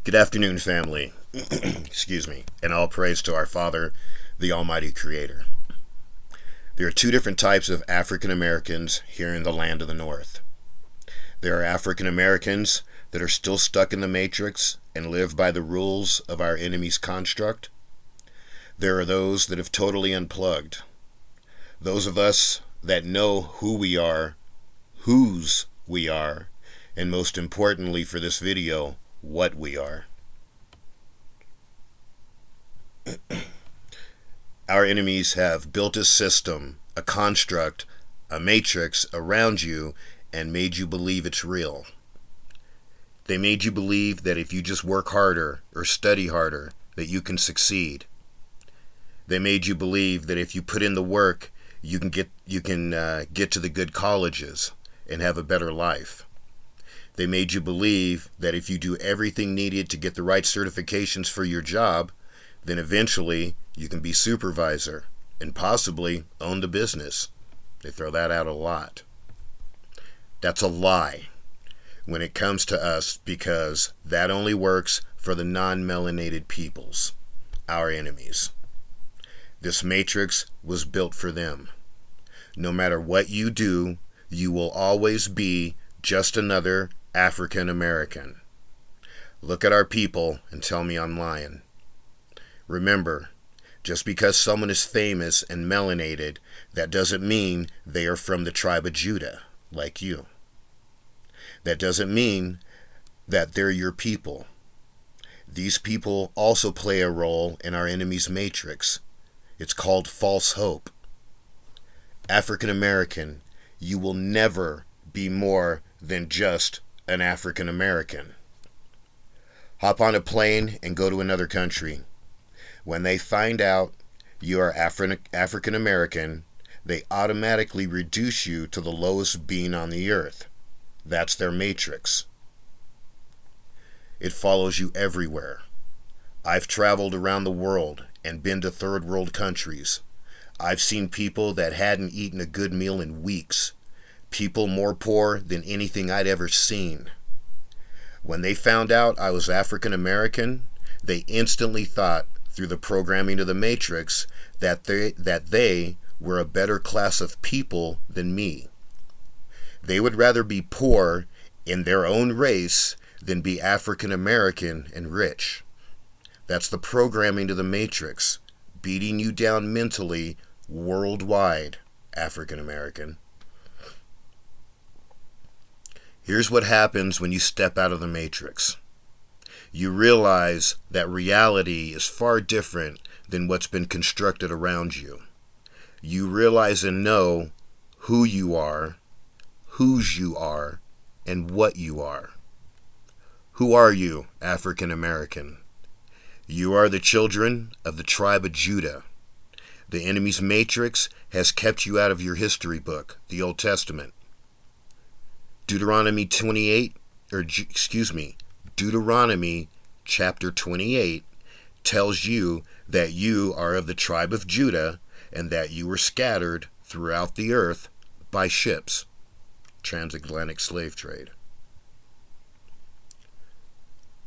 Good afternoon, family. Excuse me. And all praise to our Father, the Almighty Creator. There are two different types of African Americans here in the land of the North. There are African Americans that are still stuck in the matrix and live by the rules of our enemy's construct. There are those that have totally unplugged. Those of us that know who we are, whose we are, and most importantly for this video, what we are. Our enemies have built a system, a construct, a matrix around you and made you believe it's real. They made you believe that if you just work harder or study harder, that you can succeed. They made you believe that if you put in the work, you can get to the good colleges and have a better life. They made you believe that if you do everything needed to get the right certifications for your job, then eventually you can be supervisor and possibly own the business. They throw that out a lot. That's a lie when it comes to us, because that only works for the non-melanated peoples, our enemies. This matrix was built for them. No matter what you do, you will always be just another African American. Look at our people and tell me I'm lying. Remember, just because someone is famous and melanated, that doesn't mean they are from the tribe of Judah, like you. That doesn't mean that they're your people. These people also play a role in our enemy's matrix. It's called false hope. African American, you will never be more than just an African American. Hop on a plane and go to another country. When they find out you are African American, they automatically reduce you to the lowest being on the earth. That's their matrix. It follows you everywhere. I've traveled around the world and been to third world countries. I've seen people that hadn't eaten a good meal in weeks. People more poor than anything I'd ever seen. When they found out I was African American, they instantly thought, through the programming of the Matrix, that they were a better class of people than me. They would rather be poor in their own race than be African American and rich. That's the programming of the Matrix, beating you down mentally worldwide, African American. Here's what happens when you step out of the matrix. You realize that reality is far different than what's been constructed around you. You realize and know who you are, whose you are, and what you are. Who are you, African American? You are the children of the tribe of Judah. The enemy's matrix has kept you out of your history book, the Old Testament. Deuteronomy chapter 28 tells you that you are of the tribe of Judah and that you were scattered throughout the earth by ships. Transatlantic slave trade.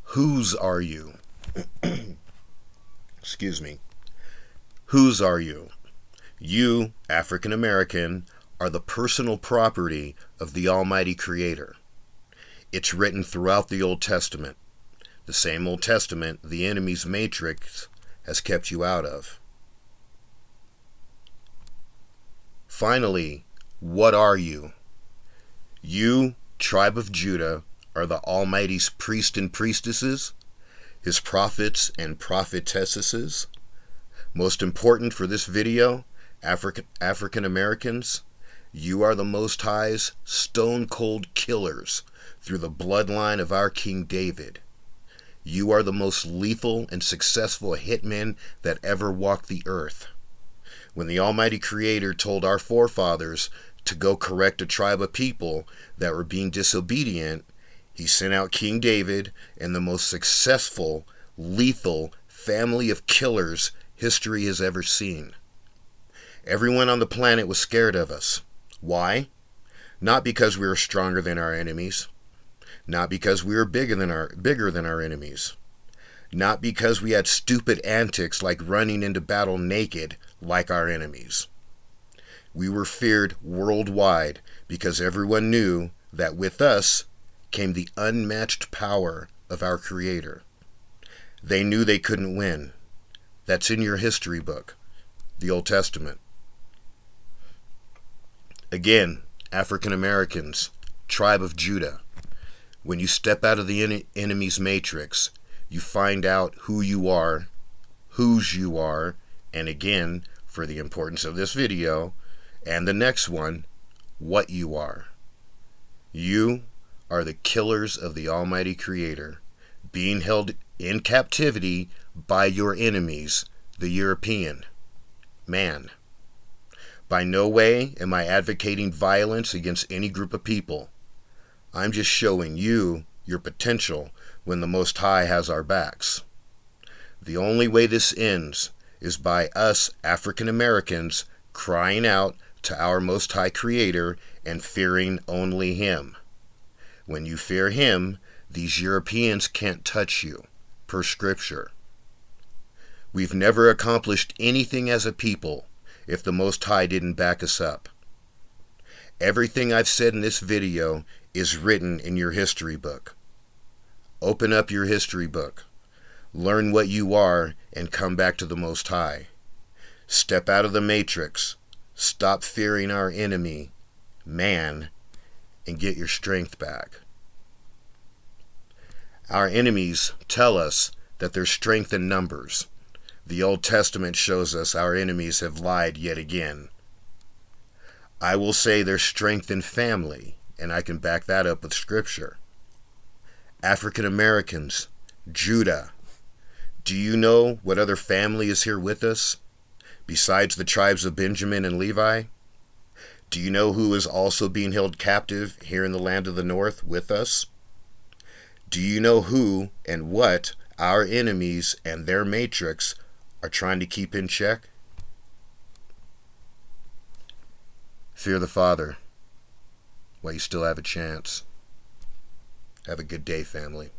Whose are you? Excuse me. Whose are you? You, African American, are the personal property of the Almighty Creator. It's written throughout the Old Testament, the same Old Testament the enemy's matrix has kept you out of. Finally, what are you? You, tribe of Judah, are the Almighty's priests and priestesses, His prophets and prophetesses. Most important for this video, African Americans, you are the Most High's stone-cold killers through the bloodline of our King David. You are the most lethal and successful hitmen that ever walked the earth. When the Almighty Creator told our forefathers to go correct a tribe of people that were being disobedient, He sent out King David and the most successful, lethal family of killers history has ever seen. Everyone on the planet was scared of us. Why? Not because we were stronger than our enemies. Not because we were bigger than our enemies. not because we had stupid antics like running into battle naked like our enemies. We were feared worldwide because everyone knew that with us came the unmatched power of our Creator. They knew they couldn't win. That's in your history book, the Old Testament. Again, African Americans, tribe of Judah. When you step out of the enemy's matrix, you find out who you are, whose you are, and again, for the importance of this video, and the next one, what you are. You are the killers of the Almighty Creator, being held in captivity by your enemies, the European man. By no way am I advocating violence against any group of people. I'm just showing you your potential when the Most High has our backs. The only way this ends is by us African Americans crying out to our Most High Creator and fearing only Him. When you fear Him, these Europeans can't touch you, per Scripture. We've never accomplished anything as a people if the Most High didn't back us up. Everything I've said in this video is written in your history book. Open up your history book. Learn what you are and come back to the Most High. Step out of the matrix. Stop fearing our enemy, man, and get your strength back. Our enemies tell us that there's strength in numbers. The Old Testament shows us our enemies have lied yet again. I will say there's strength in family, and I can back that up with Scripture. African Americans, Judah. Do you know what other family is here with us, besides the tribes of Benjamin and Levi? Do you know who is also being held captive here in the land of the north with us? Do you know who and what our enemies and their matrix are trying to keep in check? Fear the Father while you still have a chance. Have a good day, family.